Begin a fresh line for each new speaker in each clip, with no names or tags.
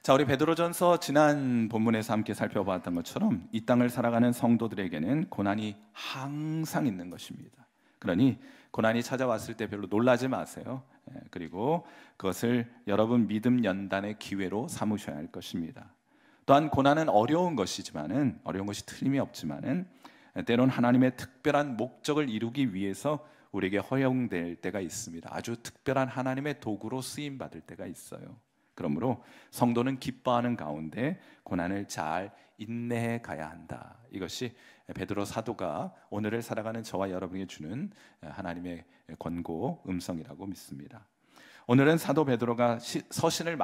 자, 우리 베드로전서 지난 본문에서 함께 살펴봤던 것처럼 이 땅을 살아가는 성도들에게는 고난이 항상 있는 것입니다. 그러니 고난이 찾아왔을 때 별로 놀라지 마세요. 그리고 그것을 여러분 믿음 연단의 기회로 삼으셔야 할 것입니다. 또한 고난은 어려운 것이 틀림이 없지만은 때론 하나님의 특별한 목적을 이루기 위해서 우리에게 허용될 때가 있습니다. 아주 특별한 하나님의 도구로 쓰임 받을 때가 있어요. 그러므로 성도는 기뻐하는 가운데 고난을 잘 인내해 가야 한다. 이것이 베드로 사도가 오늘을 살아가는 저와 여러분에게 주는 하나님의 권고 음성이라고 믿습니다. 오늘은 사도 베드로가 서신을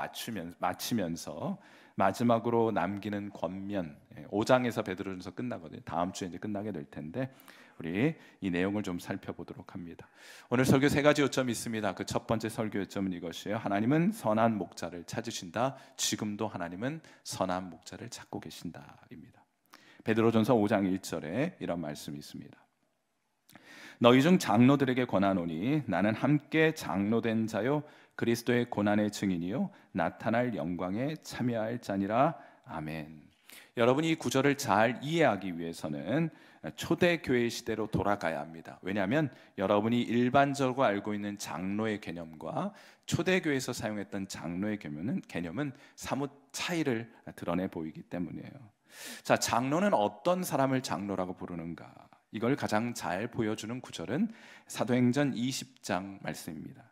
마치면서 마지막으로 남기는 권면 5장에서 베드로전서 끝나거든요. 다음 주에 이제 끝나게 될 텐데 우리 이 내용을 좀 살펴보도록 합니다. 오늘 설교 세 가지 요점이 있습니다. 그 첫 번째 설교 요점은 이것이에요. 하나님은 선한 목자를 찾으신다. 지금도 하나님은 선한 목자를 찾고 계신다입니다. 베드로전서 5장 1절에 이런 말씀이 있습니다. 너희 중 장로들에게 권하노니 나는 함께 장로된 자요 그리스도의 고난의 증인이요 나타날 영광에 참여할 자니라. 아멘. 여러분이 이 구절을 잘 이해하기 위해서는 초대교회 시대로 돌아가야 합니다. 왜냐하면 여러분이 일반적으로 알고 있는 장로의 개념과 초대교회에서 사용했던 장로의 개념은 사뭇 차이를 드러내 보이기 때문이에요. 자, 장로는 어떤 사람을 장로라고 부르는가? 이걸 가장 잘 보여주는 구절은 사도행전 20장 말씀입니다.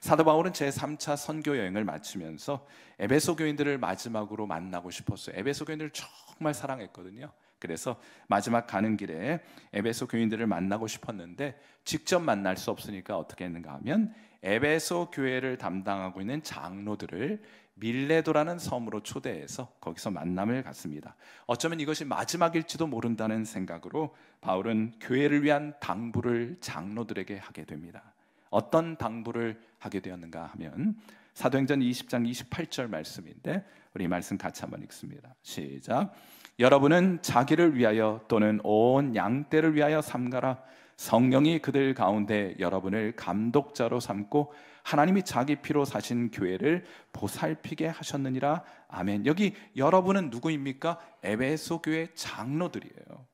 사도 바울은 제3차 선교 여행을 마치면서 에베소 교인들을 마지막으로 만나고 싶었어요. 에베소 교인들을 정말 사랑했거든요. 그래서 마지막 가는 길에 에베소 교인들을 만나고 싶었는데 직접 만날 수 없으니까 어떻게 했는가 하면 에베소 교회를 담당하고 있는 장로들을 밀레도라는 섬으로 초대해서 거기서 만남을 갖습니다. 어쩌면 이것이 마지막일지도 모른다는 생각으로 바울은 교회를 위한 당부를 장로들에게 하게 됩니다. 어떤 당부를 하게 되었는가 하면 사도행전 20장 28절 말씀인데 우리 말씀 같이 한번 읽습니다. 시작. 여러분은 자기를 위하여 또는 온 양떼를 위하여 삼가라. 성령이 그들 가운데 여러분을 감독자로 삼고 하나님이 자기 피로 사신 교회를 보살피게 하셨느니라. 아멘. 여기 여러분은 누구입니까? 에베소 교회 장로들이에요.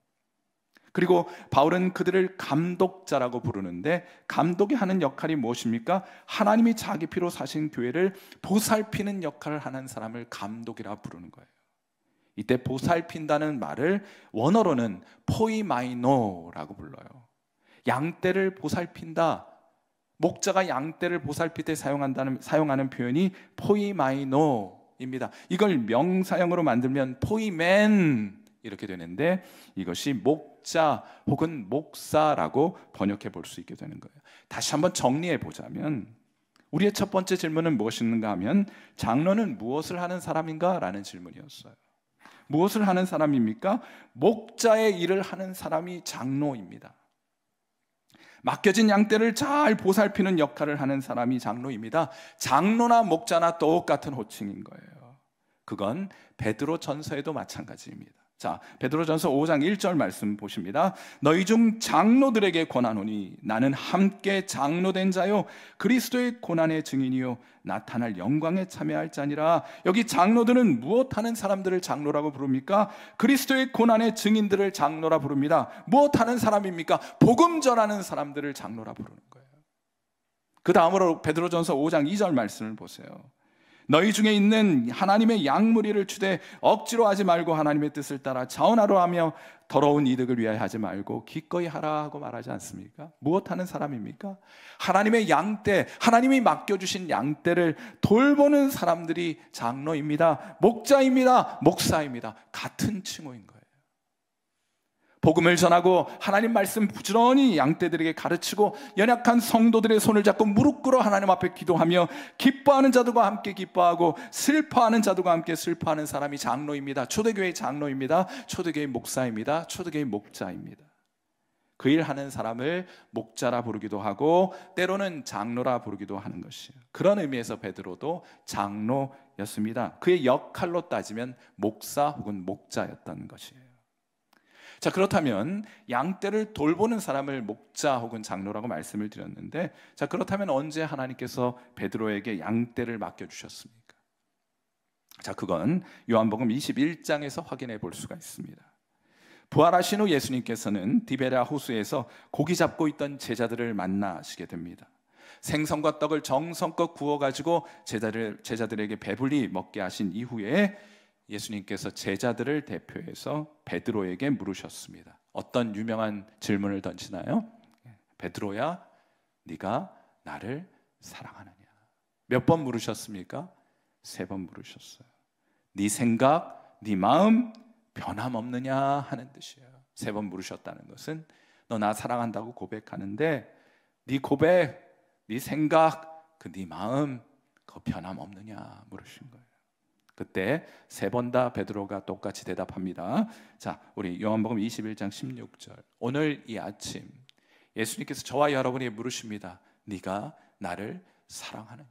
그리고 바울은 그들을 감독자라고 부르는데 감독이 하는 역할이 무엇입니까? 하나님이 자기 피로 사신 교회를 보살피는 역할을 하는 사람을 감독이라 부르는 거예요. 이때 보살핀다는 말을 원어로는 포이마이노라고 불러요. 양떼를 보살핀다. 목자가 양떼를 보살필 때 사용하는 표현이 포이마이노입니다. 이걸 명사형으로 만들면 포이맨 이렇게 되는데 이것이 목자 혹은 목사라고 번역해 볼 수 있게 되는 거예요. 다시 한번 정리해 보자면 우리의 첫 번째 질문은 무엇인가 하면 장로는 무엇을 하는 사람인가? 라는 질문이었어요. 무엇을 하는 사람입니까? 목자의 일을 하는 사람이 장로입니다. 맡겨진 양떼를 잘 보살피는 역할을 하는 사람이 장로입니다. 장로나 목자나 똑같은 호칭인 거예요. 그건 베드로전서에도 마찬가지입니다. 자, 베드로전서 5장 1절 말씀 보십니다. 너희 중 장로들에게 권하노니 나는 함께 장로된 자요 그리스도의 고난의 증인이요 나타날 영광에 참여할 자니라. 여기 장로들은 무엇하는 사람들을 장로라고 부릅니까? 그리스도의 고난의 증인들을 장로라 부릅니다. 무엇하는 사람입니까? 복음 전하는 사람들을 장로라 부르는 거예요. 그 다음으로 베드로전서 5장 2절 말씀을 보세요. 너희 중에 있는 하나님의 양무리를 추되 억지로 하지 말고 하나님의 뜻을 따라 자원하러 하며 더러운 이득을 위하여 하지 말고 기꺼이 하라 하고 말하지 않습니까? 무엇하는 사람입니까? 하나님의 양떼, 하나님이 맡겨주신 양떼를 돌보는 사람들이 장로입니다. 목자입니다. 목사입니다. 같은 칭호인 거예요. 복음을 전하고 하나님 말씀 부지런히 양떼들에게 가르치고 연약한 성도들의 손을 잡고 무릎 꿇어 하나님 앞에 기도하며 기뻐하는 자들과 함께 기뻐하고 슬퍼하는 자들과 함께 슬퍼하는 사람이 장로입니다. 초대교회의 장로입니다. 초대교회의 목사입니다. 초대교회의 목자입니다. 그 일하는 사람을 목자라 부르기도 하고 때로는 장로라 부르기도 하는 것이에요. 그런 의미에서 베드로도 장로였습니다. 그의 역할로 따지면 목사 혹은 목자였던 것이에요. 자, 그렇다면 양떼를 돌보는 사람을 목자 혹은 장로라고 말씀을 드렸는데, 자, 그렇다면 언제 하나님께서 베드로에게 양떼를 맡겨주셨습니까? 자, 그건 요한복음 21장에서 확인해 볼 수가 있습니다. 부활하신 후 예수님께서는 디베랴 호수에서 고기 잡고 있던 제자들을 만나시게 됩니다. 생선과 떡을 정성껏 구워가지고 제자들에게 배불리 먹게 하신 이후에 예수님께서 제자들을 대표해서 베드로에게 물으셨습니다. 어떤 유명한 질문을 던지나요? 베드로야, 네가 나를 사랑하느냐? 몇 번 물으셨습니까? 3번 물으셨어요. 네 생각, 네 마음 변함없느냐 하는 뜻이에요. 3번 물으셨다는 것은 너 나 사랑한다고 고백하는데 네 고백, 네 생각, 그 네 마음 그거 변함없느냐 물으신 거예요. 그때 3번 다 베드로가 똑같이 대답합니다. 자, 우리 요한복음 21장 16절. 오늘 이 아침 예수님께서 저와 여러분에게 물으십니다. 네가 나를 사랑하느냐?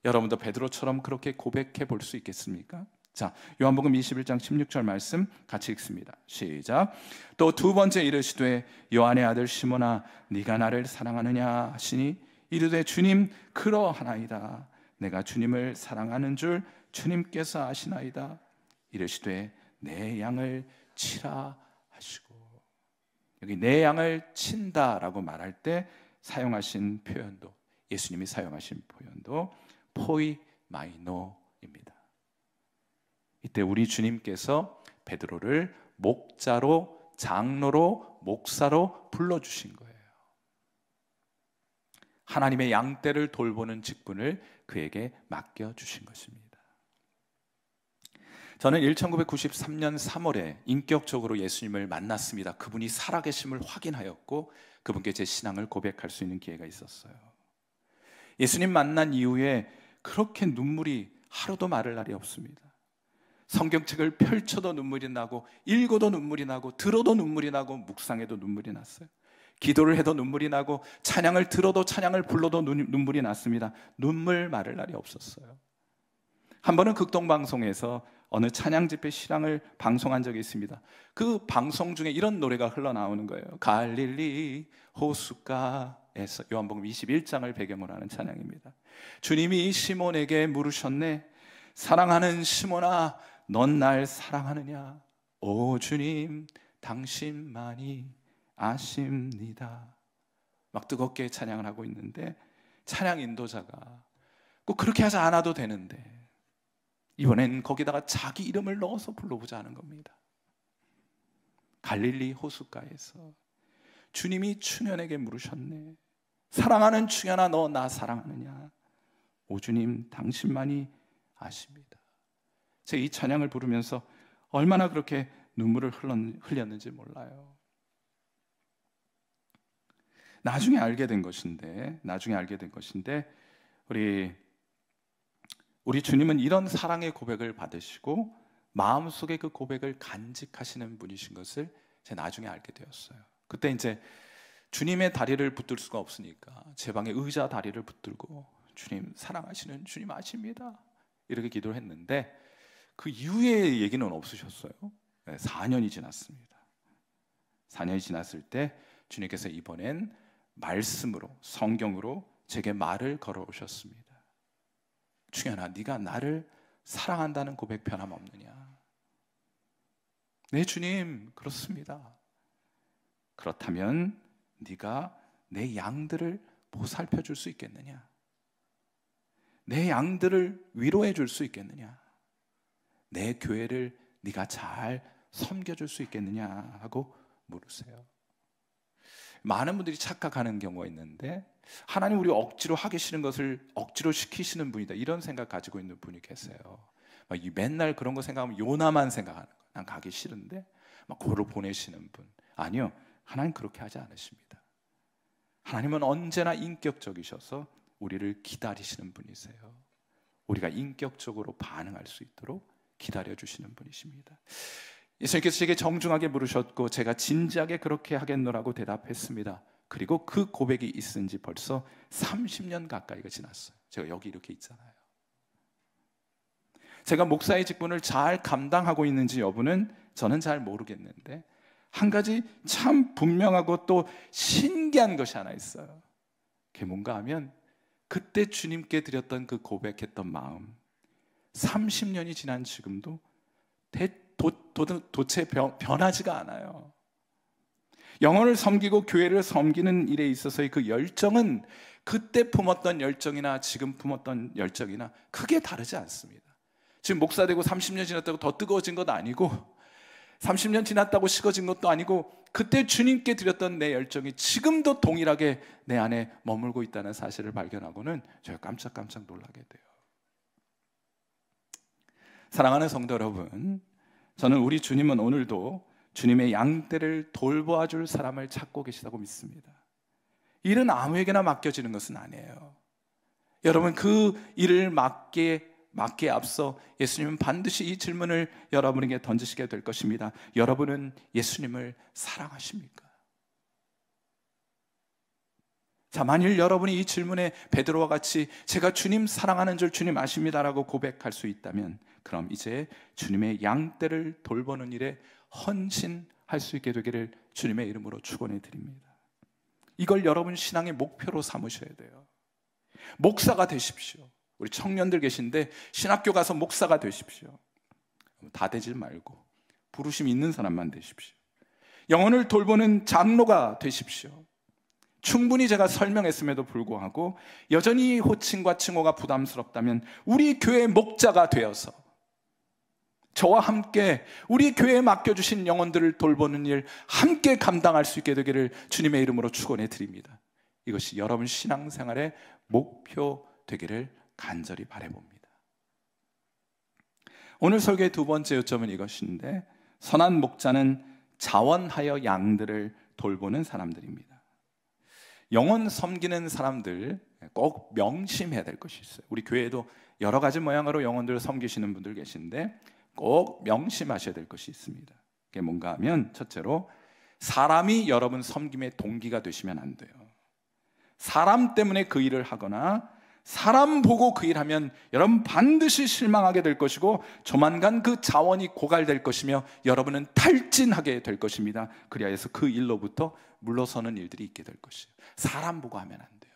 여러분도 베드로처럼 그렇게 고백해 볼 수 있겠습니까? 자, 요한복음 21장 16절 말씀 같이 읽습니다. 시작. 또 2번째 이르시되 요한의 아들 시몬아 네가 나를 사랑하느냐 하시니 이르되 주님 그러하나이다. 내가 주님을 사랑하는 줄 주님께서 아시나이다. 이르시되 내 양을 치라 하시고, 여기 내 양을 친다라고 말할 때 사용하신 표현도, 예수님이 사용하신 표현도 포이마이노입니다. 이때 우리 주님께서 베드로를 목자로, 장로로, 목사로 불러주신 거예요. 하나님의 양떼를 돌보는 직분을 그에게 맡겨주신 것입니다. 저는 1993년 3월에 인격적으로 예수님을 만났습니다. 그분이 살아계심을 확인하였고 그분께 제 신앙을 고백할 수 있는 기회가 있었어요. 예수님 만난 이후에 그렇게 눈물이 하루도 마를 날이 없습니다. 성경책을 펼쳐도 눈물이 나고, 읽어도 눈물이 나고, 들어도 눈물이 나고, 묵상해도 눈물이 났어요. 기도를 해도 눈물이 나고, 찬양을 들어도, 찬양을 불러도 눈물이 났습니다. 눈물 마를 날이 없었어요. 한 번은 극동방송에서 어느 찬양 집회 실황을 방송한 적이 있습니다. 그 방송 중에 이런 노래가 흘러나오는 거예요. 갈릴리 호숫가에서, 요한복음 21장을 배경으로 하는 찬양입니다. 주님이 시몬에게 물으셨네. 사랑하는 시몬아, 넌 날 사랑하느냐? 오 주님, 당신만이 아십니다. 막 뜨겁게 찬양을 하고 있는데 찬양 인도자가 꼭 그렇게 하지 않아도 되는데 이번엔 거기다가 자기 이름을 넣어서 불러보자 하는 겁니다. 갈릴리 호숫가에서 주님이 충현에게 물으셨네. 사랑하는 충현아, 너 나 사랑하느냐? 오 주님, 당신만이 아십니다. 제가 이 찬양을 부르면서 얼마나 그렇게 눈물을 흘렸는지 몰라요. 나중에 알게 된 것인데 우리 주님은 이런 사랑의 고백을 받으시고 마음속에 그 고백을 간직하시는 분이신 것을 제가 나중에 알게 되었어요. 그때 이제 주님의 다리를 붙들 수가 없으니까 제 방에 의자 다리를 붙들고 주님, 사랑하시는 주님 아십니다, 이렇게 기도를 했는데 그 이후의 얘기는 없으셨어요. 4년이 지났습니다. 4년이 지났을 때 주님께서 이번엔 말씀으로, 성경으로 제게 말을 걸어오셨습니다. 충현아, 네가 나를 사랑한다는 고백 변함없느냐? 네 주님, 그렇습니다. 그렇다면 네가 내 양들을 보살펴 줄 수 있겠느냐? 내 양들을 위로해 줄 수 있겠느냐? 내 교회를 네가 잘 섬겨줄 수 있겠느냐 하고 물으세요. 많은 분들이 착각하는 경우가 있는데 하나님 우리 억지로 하기 싫은 것을 억지로 시키시는 분이다, 이런 생각 가지고 있는 분이 계세요. 막 맨날 그런 거 생각하면 요나만 생각하는 거예요. 난 가기 싫은데 막 그걸 보내시는 분. 아니요, 하나님 그렇게 하지 않으십니다. 하나님은 언제나 인격적이셔서 우리를 기다리시는 분이세요. 우리가 인격적으로 반응할 수 있도록 기다려주시는 분이십니다. 예수님께서 제게 정중하게 물으셨고 제가 진지하게 그렇게 하겠노라고 대답했습니다. 그리고 그 고백이 있은 지 벌써 30년 가까이가 지났어요. 제가 여기 이렇게 있잖아요. 제가 목사의 직분을 잘 감당하고 있는지 여부는 저는 잘 모르겠는데 한 가지 참 분명하고 또 신기한 것이 하나 있어요. 그게 뭔가 하면 그때 주님께 드렸던 그 고백했던 마음, 30년이 지난 지금도 도체 변하지가 않아요. 영혼을 섬기고 교회를 섬기는 일에 있어서의 그 열정은 그때 품었던 열정이나 지금 품었던 열정이나 크게 다르지 않습니다. 지금 목사 되고 30년 지났다고 더 뜨거워진 것도 아니고 30년 지났다고 식어진 것도 아니고 그때 주님께 드렸던 내 열정이 지금도 동일하게 내 안에 머물고 있다는 사실을 발견하고는 제가 깜짝깜짝 놀라게 돼요. 사랑하는 성도 여러분, 저는 우리 주님은 오늘도 주님의 양떼를 돌보아 줄 사람을 찾고 계시다고 믿습니다. 일은 아무에게나 맡겨지는 것은 아니에요. 여러분, 그 일을 맡기에 앞서 예수님은 반드시 이 질문을 여러분에게 던지시게 될 것입니다. 여러분은 예수님을 사랑하십니까? 자, 만일 여러분이 이 질문에 베드로와 같이 제가 주님 사랑하는 줄 주님 아십니다라고 고백할 수 있다면, 그럼 이제 주님의 양떼를 돌보는 일에 헌신할 수 있게 되기를 주님의 이름으로 축원해 드립니다. 이걸 여러분 신앙의 목표로 삼으셔야 돼요. 목사가 되십시오. 우리 청년들 계신데 신학교 가서 목사가 되십시오. 다 되질 말고 부르심 있는 사람만 되십시오. 영혼을 돌보는 장로가 되십시오. 충분히 제가 설명했음에도 불구하고 여전히 호칭과 칭호가 부담스럽다면 우리 교회 목자가 되어서 저와 함께 우리 교회에 맡겨주신 영혼들을 돌보는 일 함께 감당할 수 있게 되기를 주님의 이름으로 축원해 드립니다. 이것이 여러분 신앙생활의 목표 되기를 간절히 바라봅니다. 오늘 설교의 두 번째 요점은 이것인데, 선한 목자는 자원하여 양들을 돌보는 사람들입니다. 영혼 섬기는 사람들 꼭 명심해야 될 것이 있어요. 우리 교회에도 여러 가지 모양으로 영혼들을 섬기시는 분들 계신데 꼭 명심하셔야 될 것이 있습니다. 그게 뭔가 하면, 첫째로 사람이 여러분 섬김의 동기가 되시면 안 돼요. 사람 때문에 그 일을 하거나 사람 보고 그 일하면 여러분 반드시 실망하게 될 것이고 조만간 그 자원이 고갈될 것이며 여러분은 탈진하게 될 것입니다. 그리하여 해서 그 일로부터 물러서는 일들이 있게 될 것이에요. 사람 보고 하면 안 돼요.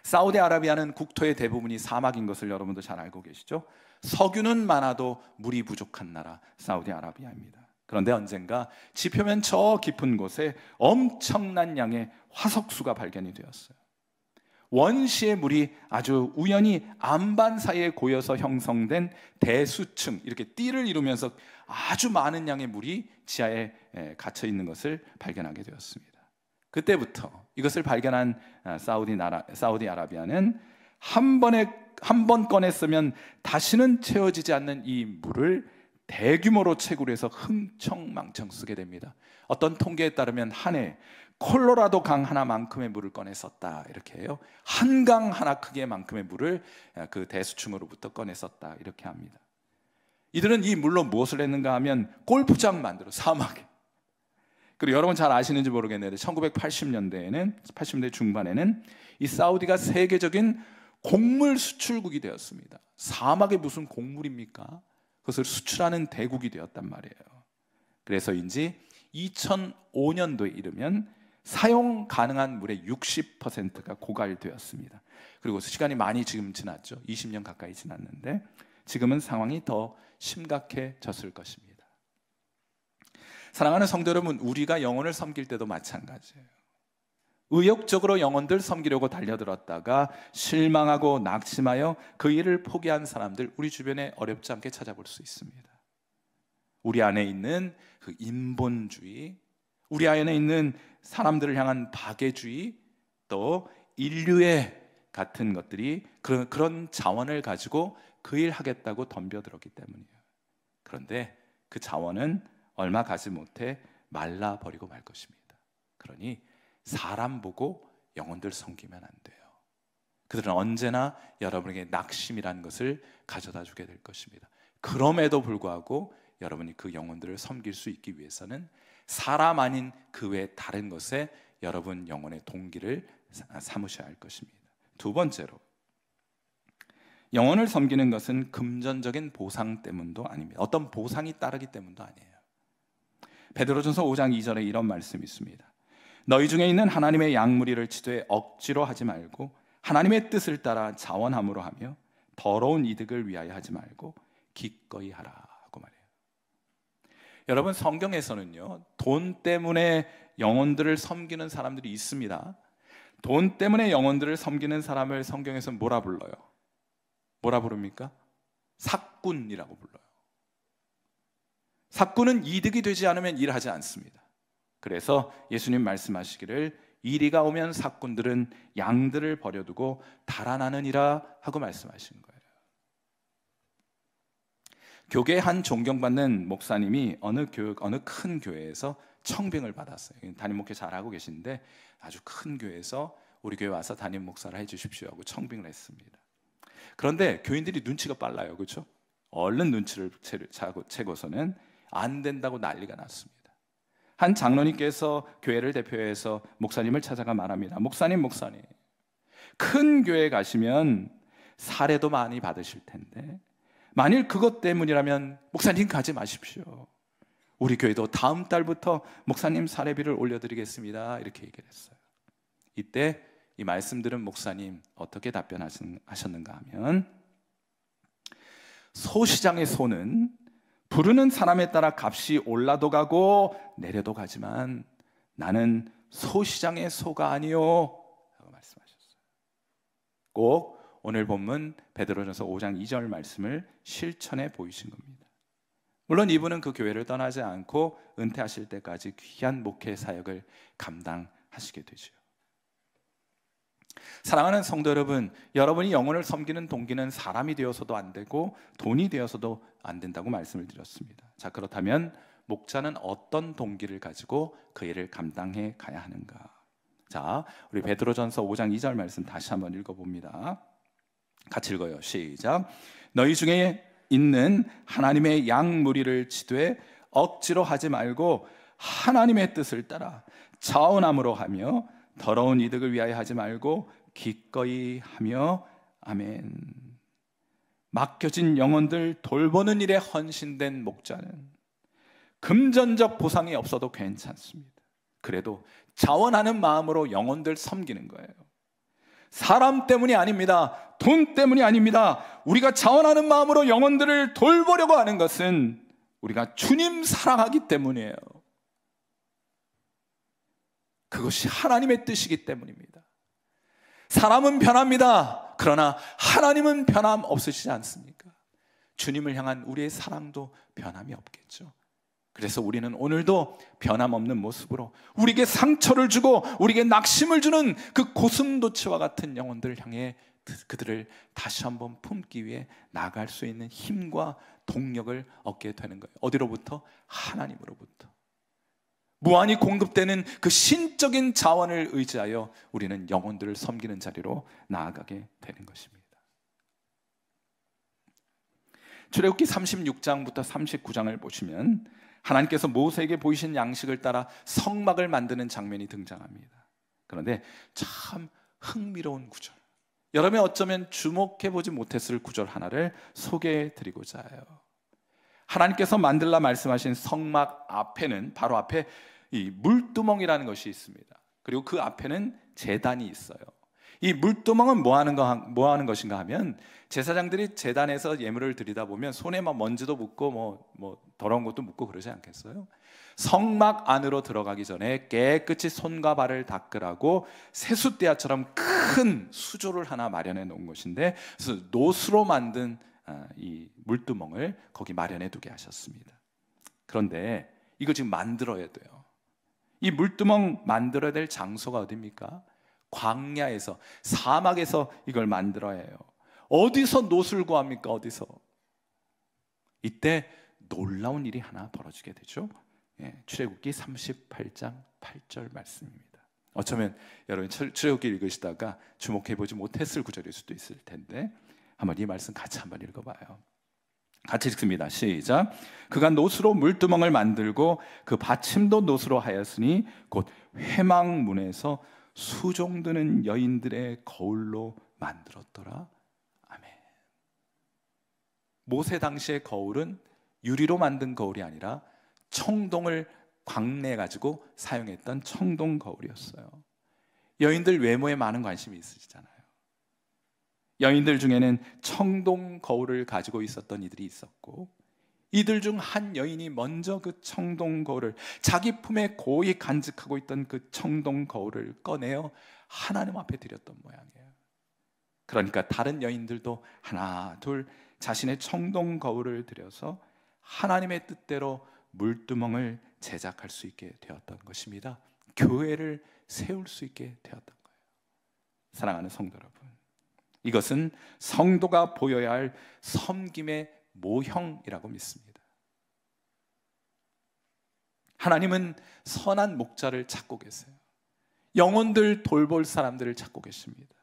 사우디아라비아는 국토의 대부분이 사막인 것을 여러분도 잘 알고 계시죠? 석유는 많아도 물이 부족한 나라 사우디아라비아입니다. 그런데 언젠가 지표면 저 깊은 곳에 엄청난 양의 화석수가 발견이 되었어요. 원시의 물이 아주 우연히 안반 사이에 고여서 형성된 대수층, 이렇게 띠를 이루면서 아주 많은 양의 물이 지하에 갇혀 있는 것을 발견하게 되었습니다. 그때부터 이것을 발견한 사우디아라비아는 한 번 꺼냈으면 다시는 채워지지 않는 이 물을 대규모로 채굴 해서 흥청망청 쓰게 됩니다. 어떤 통계에 따르면 한 해 콜로라도 강 하나만큼의 물을 꺼냈었다, 이렇게 해요. 한 강 하나 크기의 만큼의 물을 그 대수층으로부터 꺼냈었다, 이렇게 합니다. 이들은 이 물로 무엇을 했는가 하면 골프장 만들어 사막에. 그리고 여러분 잘 아시는지 모르겠는데 1980년대에는 80년대 중반에는 이 사우디가 세계적인 곡물 수출국이 되었습니다. 사막에 무슨 곡물입니까? 그것을 수출하는 대국이 되었단 말이에요. 그래서인지 2005년도에 이르면 사용 가능한 물의 60%가 고갈되었습니다. 그리고 시간이 많이 지금 지났죠. 20년 가까이 지났는데 지금은 상황이 더 심각해졌을 것입니다. 사랑하는 성도 여러분, 우리가 영혼을 섬길 때도 마찬가지예요. 의욕적으로 영혼들 섬기려고 달려들었다가 실망하고 낙심하여 그 일을 포기한 사람들, 우리 주변에 어렵지 않게 찾아볼 수 있습니다. 우리 안에 있는 그 인본주의, 우리 안에 있는 사람들을 향한 박애주의, 또 인류애 같은 것들이 그런 자원을 가지고 그 일 하겠다고 덤벼들었기 때문이에요. 그런데 그 자원은 얼마 가지 못해 말라버리고 말 것입니다. 그러니 사람 보고 영혼들 섬기면 안 돼요. 그들은 언제나 여러분에게 낙심이라는 것을 가져다 주게 될 것입니다. 그럼에도 불구하고 여러분이 그 영혼들을 섬길 수 있기 위해서는 사람 아닌 그 외 다른 것에 여러분 영혼의 동기를 삼으셔야 할 것입니다. 두 번째로, 영혼을 섬기는 것은 금전적인 보상 때문도 아닙니다. 어떤 보상이 따르기 때문도 아니에요. 베드로전서 5장 2절에 이런 말씀이 있습니다. 너희 중에 있는 하나님의 양무리를 치되 억지로 하지 말고 하나님의 뜻을 따라 자원함으로 하며 더러운 이득을 위하여 하지 말고 기꺼이 하라고 말해요. 여러분, 성경에서는요, 돈 때문에 영혼들을 섬기는 사람들이 있습니다. 돈 때문에 영혼들을 섬기는 사람을 성경에서는 뭐라 불러요? 뭐라 부릅니까? 삭군이라고 불러요. 삭군은 이득이 되지 않으면 일하지 않습니다. 그래서 예수님 말씀하시기를 이리가 오면 삭군들은 양들을 버려두고 달아나느니라 하고 말씀하시는 거예요. 교계 한 존경받는 목사님이 어느 큰 교회에서 청빙을 받았어요. 담임 목회 잘하고 계신데 아주 큰 교회에서 우리 교회 와서 담임 목사를 해주십시오 하고 청빙을 했습니다. 그런데 교인들이 눈치가 빨라요, 그렇죠? 얼른 눈치를 채고서는 안 된다고 난리가 났습니다. 한 장로님께서 교회를 대표해서 목사님을 찾아가 말합니다. 목사님, 큰 교회에 가시면 사례도 많이 받으실 텐데 만일 그것 때문이라면 목사님 가지 마십시오. 우리 교회도 다음 달부터 목사님 사례비를 올려드리겠습니다. 이렇게 얘기를 했어요. 이때 이 말씀 들은 목사님 어떻게 답변하셨는가 하면, 소시장의 소는 부르는 사람에 따라 값이 올라도 가고 내려도 가지만 나는 소시장의 소가 아니요 라고 말씀하셨어요. 꼭 오늘 본문 베드로전서 5장 2절 말씀을 실천해 보이신 겁니다. 물론 이분은 그 교회를 떠나지 않고 은퇴하실 때까지 귀한 목회 사역을 감당하시게 되죠. 사랑하는 성도 여러분, 여러분이 영혼을 섬기는 동기는 사람이 되어서도 안 되고 돈이 되어서도 안 된다고 말씀을 드렸습니다. 자, 그렇다면 목자는 어떤 동기를 가지고 그 일을 감당해 가야 하는가? 자, 우리 베드로전서 5장 2절 말씀 다시 한번 읽어봅니다. 같이 읽어요. 시작. 너희 중에 있는 하나님의 양 무리를 치되 억지로 하지 말고 하나님의 뜻을 따라 자원함으로 하며 더러운 이득을 위하여 하지 말고 기꺼이 하며. 아멘. 맡겨진 영혼들 돌보는 일에 헌신된 목자는 금전적 보상이 없어도 괜찮습니다. 그래도 자원하는 마음으로 영혼들 섬기는 거예요. 사람 때문이 아닙니다. 돈 때문이 아닙니다. 우리가 자원하는 마음으로 영혼들을 돌보려고 하는 것은 우리가 주님 사랑하기 때문이에요. 그것이 하나님의 뜻이기 때문입니다. 사람은 변합니다. 그러나 하나님은 변함 없으시지 않습니까? 주님을 향한 우리의 사랑도 변함이 없겠죠. 그래서 우리는 오늘도 변함없는 모습으로 우리에게 상처를 주고 우리에게 낙심을 주는 그 고슴도치와 같은 영혼들을 향해 그들을 다시 한번 품기 위해 나아갈 수 있는 힘과 동력을 얻게 되는 거예요. 어디로부터? 하나님으로부터. 무한히 공급되는 그 신적인 자원을 의지하여 우리는 영혼들을 섬기는 자리로 나아가게 되는 것입니다. 출애굽기 36장부터 39장을 보시면 하나님께서 모세에게 보이신 양식을 따라 성막을 만드는 장면이 등장합니다. 그런데 참 흥미로운 구절, 여러분이 어쩌면 주목해보지 못했을 구절 하나를 소개해드리고자 해요. 하나님께서 만들라 말씀하신 성막 앞에는, 바로 앞에 이 물두멍이라는 것이 있습니다. 그리고 그 앞에는 제단이 있어요. 이 물두멍은 뭐 하는 것인가 하면, 제사장들이 제단에서 예물을 드리다 보면 손에 막 먼지도 묻고 뭐 더러운 것도 묻고 그러지 않겠어요? 성막 안으로 들어가기 전에 깨끗이 손과 발을 닦으라고 세숫대야처럼 큰 수조를 하나 마련해 놓은 것인데, 그래서 노수로 만든 이 물두멍을 거기 마련해 두게 하셨습니다. 그런데 이거 지금 만들어야 돼요. 이 물두멍 만들어야 될 장소가 어디입니까? 광야에서, 사막에서 이걸 만들어야 해요. 어디서 노수를 구합니까? 어디서? 이때 놀라운 일이 하나 벌어지게 되죠. 출애굽기 38장 8절 말씀입니다. 어쩌면 여러분 출애굽기 읽으시다가 주목해보지 못했을 구절일 수도 있을 텐데 한번 이 말씀 같이 한번 읽어봐요. 같이 읽습니다. 시작. 그가 노수로 물두멍을 만들고 그 받침도 노수로 하였으니 곧 회막문에서 수종드는 여인들의 거울로 만들었더라. 아멘. 모세 당시의 거울은 유리로 만든 거울이 아니라 청동을 광내가지고 사용했던 청동 거울이었어요. 여인들 외모에 많은 관심이 있으시잖아요. 여인들 중에는 청동 거울을 가지고 있었던 이들이 있었고, 이들 중 한 여인이 먼저 그 청동 거울을, 자기 품에 고이 간직하고 있던 그 청동 거울을 꺼내어 하나님 앞에 드렸던 모양이에요. 그러니까 다른 여인들도 하나 둘 자신의 청동 거울을 들여서 하나님의 뜻대로 물두멍을 제작할 수 있게 되었던 것입니다. 교회를 세울 수 있게 되었던 거예요. 사랑하는 성도 여러분, 이것은 성도가 보여야 할 섬김의 모형이라고 믿습니다. 하나님은 선한 목자를 찾고 계세요. 영혼들 돌볼 사람들을 찾고 계십니다.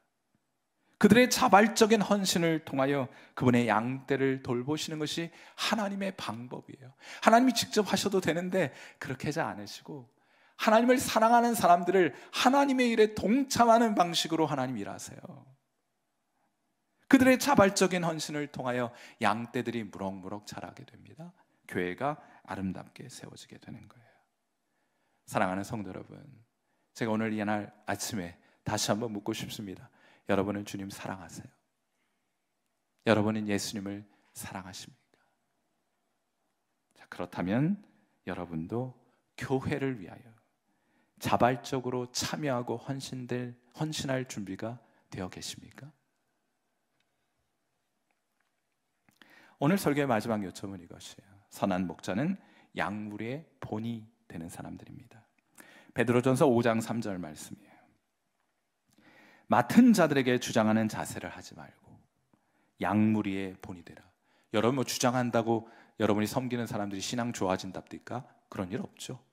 그들의 자발적인 헌신을 통하여 그분의 양떼를 돌보시는 것이 하나님의 방법이에요. 하나님이 직접 하셔도 되는데 그렇게 하지 않으시고, 하나님을 사랑하는 사람들을 하나님의 일에 동참하는 방식으로 하나님 일하세요. 그들의 자발적인 헌신을 통하여 양떼들이 무럭무럭 자라게 됩니다. 교회가 아름답게 세워지게 되는 거예요. 사랑하는 성도 여러분, 제가 오늘 이날 아침에 다시 한번 묻고 싶습니다. 여러분은 주님 사랑하세요? 여러분은 예수님을 사랑하십니까? 자, 그렇다면 여러분도 교회를 위하여 자발적으로 참여하고 헌신할 준비가 되어 계십니까? 오늘 설교의 마지막 요점은 이것이에요. 선한 목자는 양무리의 본이 되는 사람들입니다. 베드로전서 5장 3절 말씀이에요. 맡은 자들에게 주장하는 자세를 하지 말고 양무리의 본이 되라. 여러분 뭐 주장한다고 여러분이 섬기는 사람들이 신앙 좋아진답니까? 그런 일 없죠.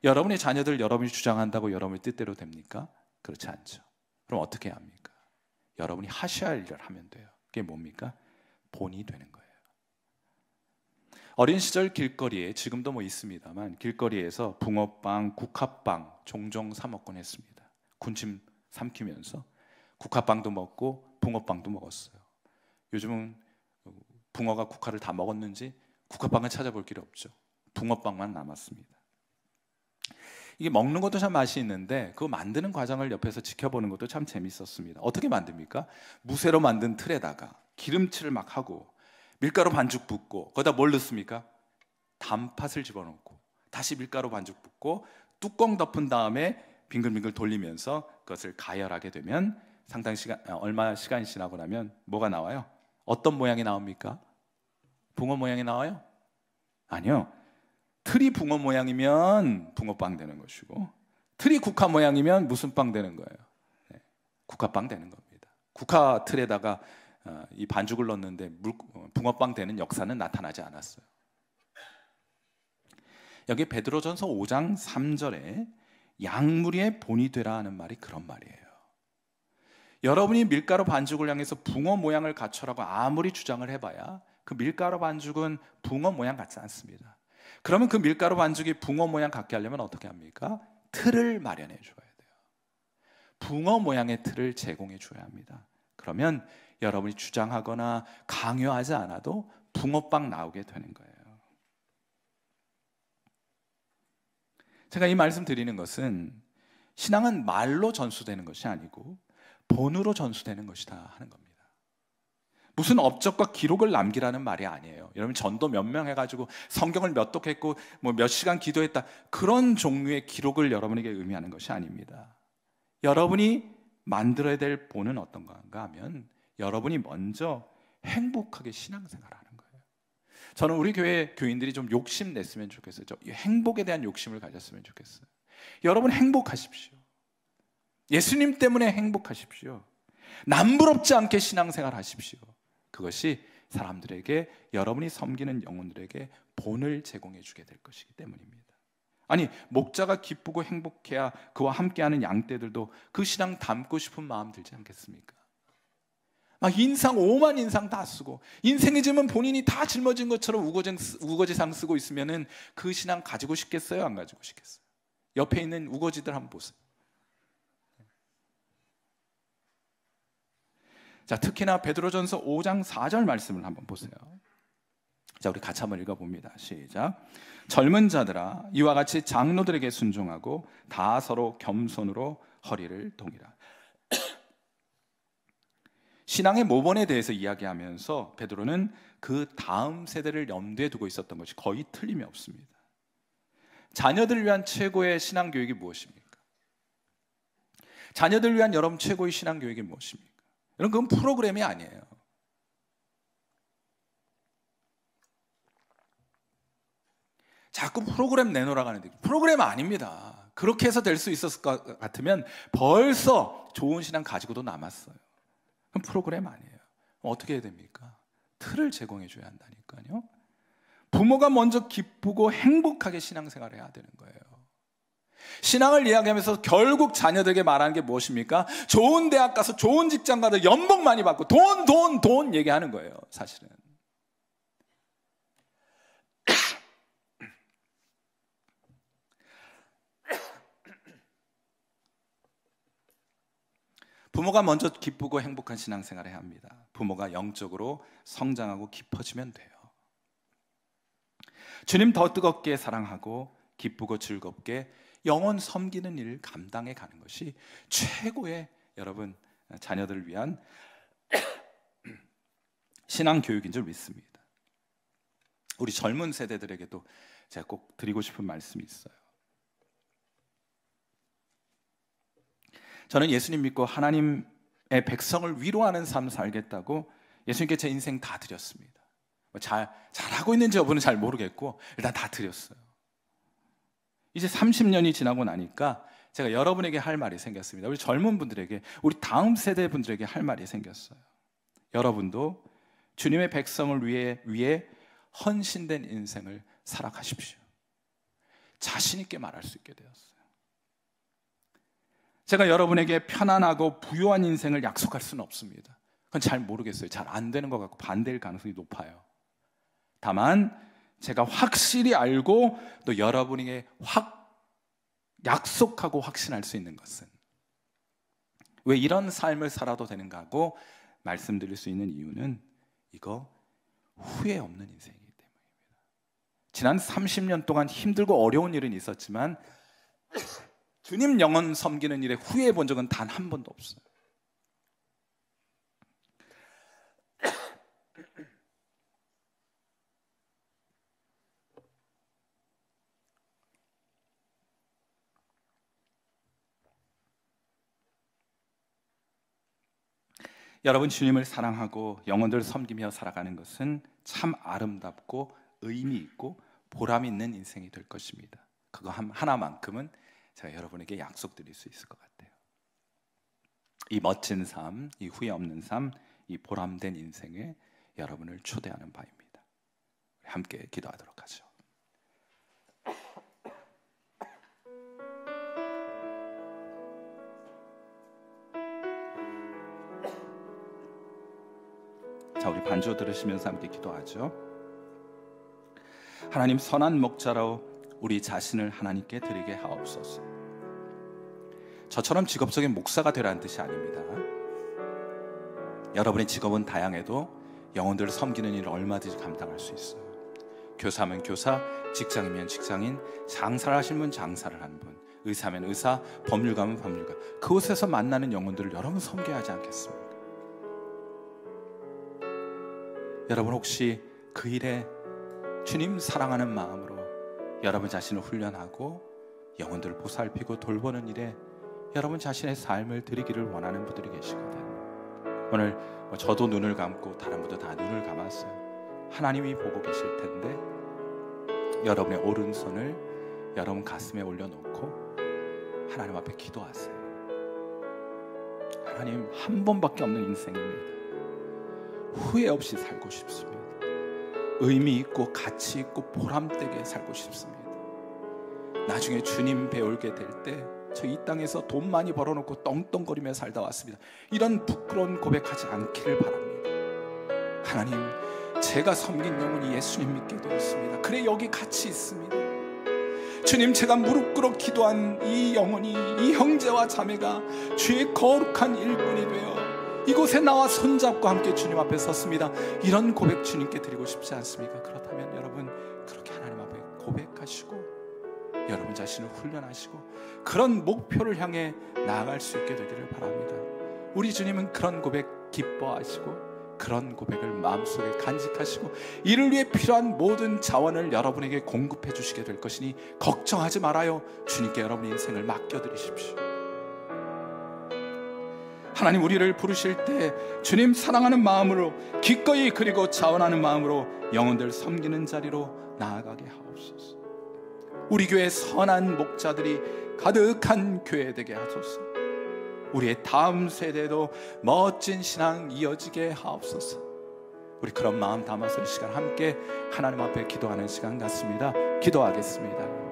여러분의 자녀들 여러분이 주장한다고 여러분의 뜻대로 됩니까? 그렇지 않죠. 그럼 어떻게 합니까? 여러분이 하셔야 할 일을 하면 돼요. 그게 뭡니까? 본이 되는 거예요. 어린 시절 길거리에, 지금도 뭐 있습니다만, 길거리에서 붕어빵, 국화빵 종종 사 먹곤 했습니다. 군침 삼키면서 국화빵도 먹고 붕어빵도 먹었어요. 요즘은 붕어가 국화를 다 먹었는지 국화빵을 찾아볼 길이 없죠. 붕어빵만 남았습니다. 이게 먹는 것도 참 맛이 있는데 그거 만드는 과정을 옆에서 지켜보는 것도 참 재밌었습니다. 어떻게 만듭니까? 무쇠로 만든 틀에다가 기름칠을 막 하고 밀가루 반죽 붓고 거기다 뭘 넣습니까? 단팥을 집어넣고 다시 밀가루 반죽 붓고 뚜껑 덮은 다음에 빙글빙글 돌리면서 그것을 가열하게 되면 상당 시간, 얼마 시간이 지나고 나면 뭐가 나와요? 어떤 모양이 나옵니까? 붕어 모양이 나와요? 아니요. 틀이 붕어 모양이면 붕어빵 되는 것이고, 틀이 국화 모양이면 무슨 빵 되는 거예요? 네, 국화빵 되는 겁니다. 국화 틀에다가 이 반죽을 넣었는데 붕어빵 되는 역사는 나타나지 않았어요. 여기 베드로전서 5장 3절에 양무리의 본이 되라 하는 말이 그런 말이에요. 여러분이 밀가루 반죽을 향해서 붕어 모양을 갖춰라고 아무리 주장을 해봐야 그 밀가루 반죽은 붕어 모양 같지 않습니다. 그러면 그 밀가루 반죽이 붕어 모양 같게 하려면 어떻게 합니까? 틀을 마련해 줘야 돼요. 붕어 모양의 틀을 제공해 줘야 합니다. 그러면 여러분이 주장하거나 강요하지 않아도 붕어빵 나오게 되는 거예요. 제가 이 말씀 드리는 것은 신앙은 말로 전수되는 것이 아니고 본으로 전수되는 것이다 하는 겁니다. 무슨 업적과 기록을 남기라는 말이 아니에요. 여러분 전도 몇 명 해가지고 성경을 몇 독했고 뭐 몇 시간 기도했다, 그런 종류의 기록을 여러분에게 의미하는 것이 아닙니다. 여러분이 만들어야 될 본은 어떤 건가 하면 여러분이 먼저 행복하게 신앙생활하는 거예요. 저는 우리 교회 교인들이 좀 욕심냈으면 좋겠어요. 행복에 대한 욕심을 가졌으면 좋겠어요. 여러분 행복하십시오. 예수님 때문에 행복하십시오. 남부럽지 않게 신앙생활 하십시오. 그것이 사람들에게, 여러분이 섬기는 영혼들에게 본을 제공해 주게 될 것이기 때문입니다. 아니, 목자가 기쁘고 행복해야 그와 함께하는 양떼들도 그 신앙 담고 싶은 마음 들지 않겠습니까? 막 오만 인상 다 쓰고 인생이 지면 본인이 다 짊어진 것처럼 우거지상 쓰고 있으면은 그 신앙 가지고 싶겠어요? 안 가지고 싶겠어요? 옆에 있는 우거지들 한번 보세요. 자, 특히나 베드로전서 5장 4절 말씀을 한번 보세요. 자, 우리 같이 한번 읽어봅니다. 시작. 젊은 자들아, 이와 같이 장로들에게 순종하고 다 서로 겸손으로 허리를 동이라. 신앙의 모본에 대해서 이야기하면서 베드로는 그 다음 세대를 염두에 두고 있었던 것이 거의 틀림이 없습니다. 자녀들을 위한 최고의 신앙 교육이 무엇입니까? 자녀들을 위한 여러분 최고의 신앙 교육이 무엇입니까? 여러분, 그건 프로그램이 아니에요. 자꾸 프로그램 내놓으라고 하는데 프로그램 아닙니다. 그렇게 해서 될 수 있었을 것 같으면 벌써 좋은 신앙 가지고도 남았어요. 그럼 프로그램 아니에요. 어떻게 해야 됩니까? 틀을 제공해 줘야 한다니까요. 부모가 먼저 기쁘고 행복하게 신앙생활을 해야 되는 거예요. 신앙을 이야기하면서 결국 자녀들에게 말하는 게 무엇입니까? 좋은 대학 가서 좋은 직장 가서 연봉 많이 받고 돈 얘기하는 거예요, 사실은. 부모가 먼저 기쁘고 행복한 신앙생활을 해야 합니다. 부모가 영적으로 성장하고 깊어지면 돼요. 주님 더 뜨겁게 사랑하고 기쁘고 즐겁게 영혼 섬기는 일을 감당해 가는 것이 최고의 여러분 자녀들을 위한 신앙 교육인 줄 믿습니다. 우리 젊은 세대들에게도 제가 꼭 드리고 싶은 말씀이 있어요. 저는 예수님 믿고 하나님의 백성을 위로하는 삶을 살겠다고 예수님께 제 인생 다 드렸습니다. 잘하고 있는지 여부는 잘 모르겠고 일단 다 드렸어요. 이제 30년이 지나고 나니까 제가 여러분에게 할 말이 생겼습니다. 우리 젊은 분들에게, 우리 다음 세대 분들에게 할 말이 생겼어요. 여러분도 주님의 백성을 위해 헌신된 인생을 살아가십시오. 자신 있게 말할 수 있게 되었어요. 제가 여러분에게 편안하고 부유한 인생을 약속할 수는 없습니다. 그건 잘 모르겠어요. 잘 안 되는 것 같고 반대일 가능성이 높아요. 다만 제가 확실히 알고 또 여러분에게 약속하고 확신할 수 있는 것은, 왜 이런 삶을 살아도 되는가 하고 말씀드릴 수 있는 이유는 이거 후회 없는 인생이기 때문입니다. 지난 30년 동안 힘들고 어려운 일은 있었지만 주님 영혼 섬기는 일에 후회해 본 적은 단 한 번도 없어요. 여러분, 주님을 사랑하고 영혼들을 섬기며 살아가는 것은 참 아름답고 의미 있고 보람 있는 인생이 될 것입니다. 그거 하나만큼은 제가 여러분에게 약속드릴 수 있을 것 같아요. 이 멋진 삶, 이 후회 없는 삶, 이 보람된 인생에 여러분을 초대하는 바입니다. 함께 기도하도록 하죠. 자, 우리 반주 들으시면서 함께 기도하죠. 하나님, 선한 목자로 우리 자신을 하나님께 드리게 하옵소서. 저처럼 직업적인 목사가 되라는 뜻이 아닙니다. 여러분의 직업은 다양해도 영혼들을 섬기는 일을 얼마든지 감당할 수 있어요. 교사면 교사, 직장이면 직장인, 장사를 하시는 분 장사를 하는 분, 의사면 의사, 법률가면 법률가, 그곳에서 만나는 영혼들을 여러분 섬겨야 하지 않겠습니까? 여러분, 혹시 그 일에 주님 사랑하는 마음으로 여러분 자신을 훈련하고 영혼들을 보살피고 돌보는 일에 여러분 자신의 삶을 드리기를 원하는 분들이 계시거든요. 오늘 저도 눈을 감고 다른 분도 다 눈을 감았어요. 하나님이 보고 계실 텐데 여러분의 오른손을 여러분 가슴에 올려놓고 하나님 앞에 기도하세요. 하나님, 한 번밖에 없는 인생입니다. 후회 없이 살고 싶습니다. 의미 있고 가치 있고 보람되게 살고 싶습니다. 나중에 주님 배울게 될 때 저 이 땅에서 돈 많이 벌어놓고 떵떵거리며 살다 왔습니다. 이런 부끄러운 고백하지 않기를 바랍니다. 하나님, 제가 섬긴 영혼이 예수님 믿게 되었습니다. 그래, 여기 같이 있습니다. 주님, 제가 무릎 꿇어 기도한 이 영혼이, 이 형제와 자매가 주의 거룩한 일꾼이 되어 이곳에 나와 손잡고 함께 주님 앞에 섰습니다. 이런 고백 주님께 드리고 싶지 않습니까? 그렇다면 여러분, 그렇게 하나님 앞에 고백하시고 여러분 자신을 훈련하시고 그런 목표를 향해 나아갈 수 있게 되기를 바랍니다. 우리 주님은 그런 고백 기뻐하시고 그런 고백을 마음속에 간직하시고 이를 위해 필요한 모든 자원을 여러분에게 공급해 주시게 될 것이니 걱정하지 말아요. 주님께 여러분의 인생을 맡겨드리십시오. 하나님, 우리를 부르실 때 주님 사랑하는 마음으로 기꺼이 그리고 자원하는 마음으로 영혼들 섬기는 자리로 나아가게 하옵소서. 우리 교회 선한 목자들이 가득한 교회 되게 하소서. 우리의 다음 세대도 멋진 신앙 이어지게 하옵소서. 우리 그런 마음 담아서 이 시간 함께 하나님 앞에 기도하는 시간 같습니다. 기도하겠습니다.